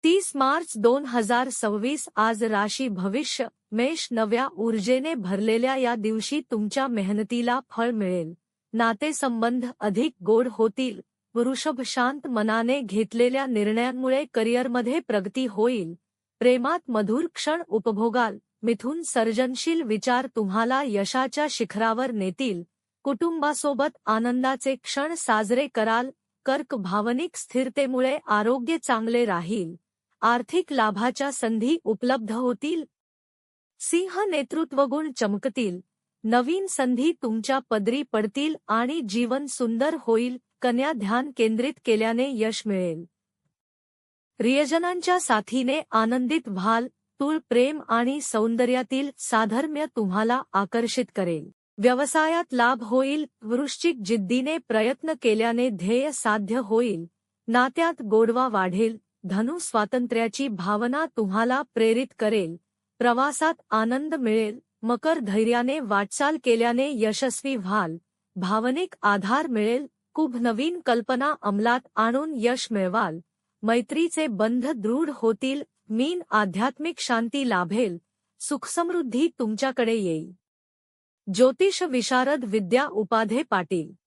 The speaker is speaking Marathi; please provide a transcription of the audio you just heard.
30 मार्च 2026 आज राशी भविष्य मेष नव्या ऊर्जेने भरलेल्या या दिवशी तुमच्या मेहनतीला फळ मिळेल. नातेसंबंध अधिक गोड होतील. वृषभ शांत मनाने घेतलेल्या निर्णयांमुळे करिअरमध्ये प्रगती होईल. प्रेमात मधुर क्षण उपभोगाल. मिथुन सर्जनशील विचार तुम्हाला यशाच्या शिखरावर नेतील. कुटुंबासोबत आनंदाचे क्षण साजरे कराल. कर्क भावनिक स्थिरतेमुळे आरोग्य चांगले राहील. आर्थिक लाभाच्या संधी उपलब्ध होतील. सिंह नेतृत्वगुण चमकतील. नवीन संधी तुमच्या पदरी पडतील आणि जीवन सुंदर होईल. कन्या ध्यान केंद्रित केल्याने यश मिळेल. प्रियजनांच्या साथीने आनंदित व्हाल. तुळ प्रेम आणि सौंदर्यातील साधर्म्य तुम्हाला आकर्षित करेल. व्यवसायात लाभ होईल. वृश्चिक जिद्दीने प्रयत्न केल्याने ध्येय साध्य होईल. नात्यात गोडवा वाढेल. धनु स्वातंत्र्याची भावना तुम्हाला प्रेरित करेल. प्रवासात आनंद मिळेल. मकर धैर्याने वाटचाल केल्याने यशस्वी व्हाल. भावनिक आधार मिळेल. कुंभ नवीन कल्पना अंमलात आणून यश मिळवाल. मैत्रीचे बंध दृढ होतील. मीन आध्यात्मिक शांती लाभेल. सुखसमृद्धी तुमच्याकडे येईल. ज्योतिष विशारद विद्या उपाध्ये पाटील.